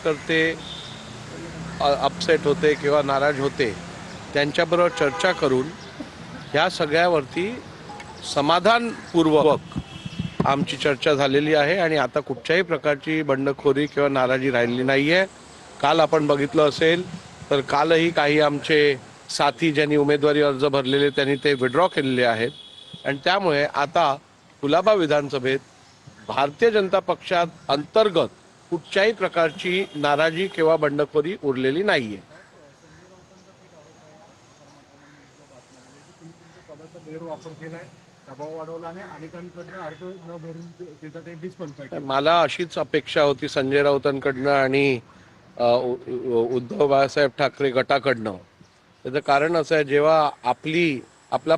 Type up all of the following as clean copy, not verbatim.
करते अपसेट होते किंवा नाराज होते त्यांच्याबरोबर चर्चा करून ह्या सगळ्यावरती समाधानपूर्वक आमची चर्चा झालेली आहे आणि आता कुठच्याही प्रकारची बंडखोरी किंवा नाराजी राहिलेली नाही आहे. काल आपण बघितलं असेल तर कालही काही आमचे साथी ज्यांनी उमेदवारी अर्ज भरलेले त्यांनी ते विड्रॉ केलेले आहेत आणि त्यामुळे आता कुलाबा विधानसभेत भारतीय जनता पक्षात अंतर्गत कुठच्याही प्रकारची नाराजी किंवा बंडखोरी उरलेली नाहीये. मला अशीच अपेक्षा होती संजय राऊतांकडनं आणि उद्धव बाळासाहेब ठाकरे गटाकडनं. त्याचं कारण असं आहे, जेव्हा आपला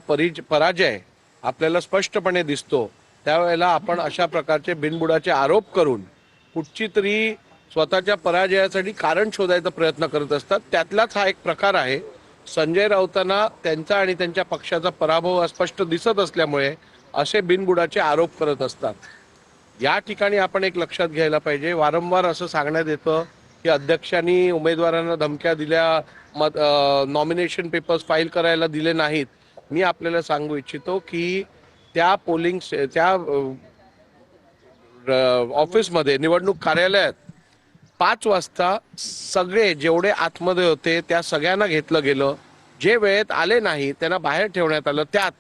पराजय आपल्याला स्पष्टपणे दिसतो त्यावेळेला आपण अशा प्रकारचे बिनबुडाचे आरोप करून कुठची तरी स्वतःच्या पराजयासाठी कारण शोधायचा प्रयत्न करत असतात. त्यातलाच हा एक प्रकार आहे. संजय राऊतांना त्यांचा आणि त्यांच्या पक्षाचा पराभव स्पष्ट दिसत असल्यामुळे असे बिनबुडाचे आरोप करत असतात. या ठिकाणी आपण एक लक्षात घ्यायला पाहिजे, वारंवार असं सांगण्यात येतं की अध्यक्षांनी उमेदवारांना धमक्या दिल्या, नॉमिनेशन पेपर्स फाईल करायला दिले नाहीत. मी आपल्याला सांगू इच्छितो की त्या ऑफिसमध्ये निवडणूक कार्यालयात 5 वाजता सगळे जेवढे आतमध्ये होते त्या सगळ्यांना घेतलं गेलं. जे वेळेत आले नाही त्यांना बाहेर ठेवण्यात आलं. त्यात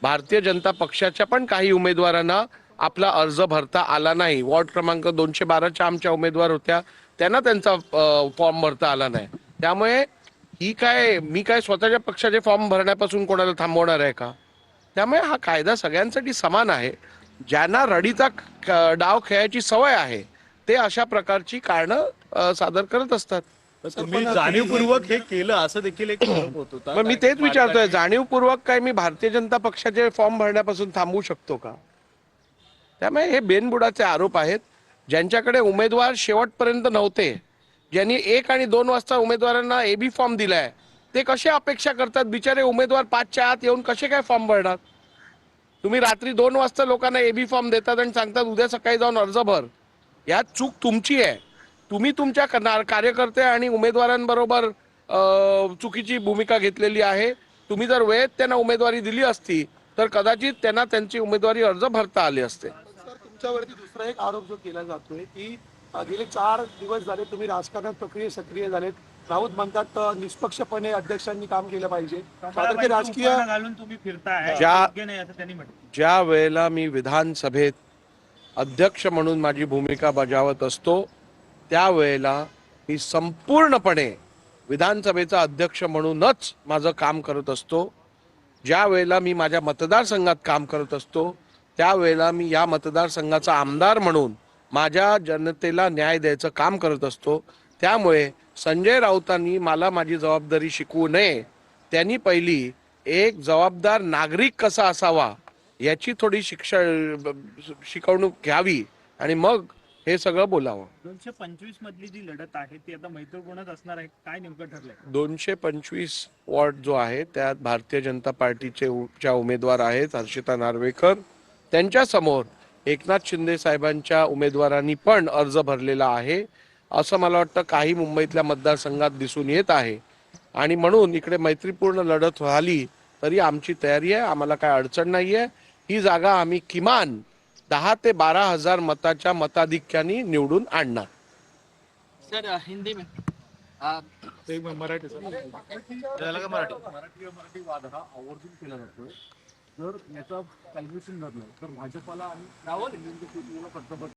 भारतीय जनता पक्षाच्या पण काही उमेदवारांना आपला अर्ज भरता आला नाही. वॉर्ड क्रमांक 212च्या आमच्या उमेदवार होत्या, त्यांना त्यांचा फॉर्म भरता आला नाही. त्यामुळे मी काय स्वतःच्या पक्षाचे फॉर्म भरण्यापासून कोणाला थांबवणार आहे का? त्यामुळे हा कायदा सगळ्यांसाठी समान आहे. ज्यांना रडीचा डाव खेळायची सवय आहे ते अशा प्रकारची कारणं सादर करत असतात. तुम्ही जाणीवपूर्वक हे केलं असं देखील एक आरोप होत होता. मग मी तेच विचारतोय, जाणीवपूर्वक काय मी भारतीय जनता पक्षाचे फॉर्म भरण्यापासून थांबवू शकतो का? त्यामुळे हे बेनबुडाचे आरोप आहेत. ज्यांच्याकडे उमेदवार शेवटपर्यंत नव्हते, ज्यांनी 1 आणि 2 वाजता उमेदवारांना एबी फॉर्म दिलाय, ते कसे अपेक्षा करतात बिचारे उमेदवार 5च्या आत येऊन कसे काय फॉर्म भरणार? तुम्ही रात्री 2 वाजता लोकांना एबी फॉर्म देतात आणि सांगतात उद्या सकाळी जाऊन अर्ज भर. यात चूक तुमची आहे. तुम्ही तुमच्या कार्यकर्ते आणि उमेदवारांबरोबर चुकीची भूमिका घेतलेली आहे. तुम्ही जर वेळेत त्यांना उमेदवारी दिली असती तर कदाचित त्यांना त्यांची उमेदवारी अर्ज भरता आले असते. सर, तुमच्यावरती दुसरा एक आरोप जो केला जातोय की गेले 4 दिवस झाले तुम्ही राजकारणात सक्रिय झालेत. राऊत म्हणतात निष्पक्षपणे अध्यक्षांनी काम केलं पाहिजे. राजकीय घालून तुम्ही फिरताय असं त्यांनी म्हटलं. ज्या वेळेला मी विधानसभेत अध्यक्ष म्हणून माझी भूमिका बजावत असतो त्यावेळेला मी संपूर्णपणे विधानसभेचा अध्यक्ष म्हणूनच माझं काम करत असतो. ज्या वेळेला मी माझ्या मतदारसंघात काम करत असतो त्यावेळेला मी या मतदारसंघाचा आमदार म्हणून माझ्या जनतेला न्याय द्यायचं काम करत असतो. त्यामुळे संजय राऊतांनी मला माझी जबाबदारी शिकवू नये. त्यांनी पहिली एक जबाबदार नागरिक कसा असावा याची थोडी शिकवणूक घ्यावी आणि मग हे सगळं बोलावं. 225 मधली जी लढत आहे ती आता मैत्रीपूर्णच असणार आहे, काय नेमकं ठरलंय? 225 वॉर्ड जो आहे त्यात भारतीय जनता पार्टीचे उमेदवार आहेत हर्षिता नार्वेकर. त्यांच्या समोर एकनाथ शिंदे साहेबांच्या उमेदवारांनी पण अर्ज भरलेला आहे असं मला वाटतं काही मुंबईतल्या मतदारसंघात दिसून येत आहे. आणि म्हणून इकडे मैत्रीपूर्ण लढत झाली तरी आमची तयारी आहे, आम्हाला काय अडचण नाहीये. ही जागा आम्ही किमान 10 ते 12 हजार मताच्या मताधिक्याने निवडून आणणार. सर हिंदी में मराठी मराठी वाद हा आवर्जून केला जातोय. जर याचा कॅल्क्युलेशन झालं तर भाजपला आणि राहुल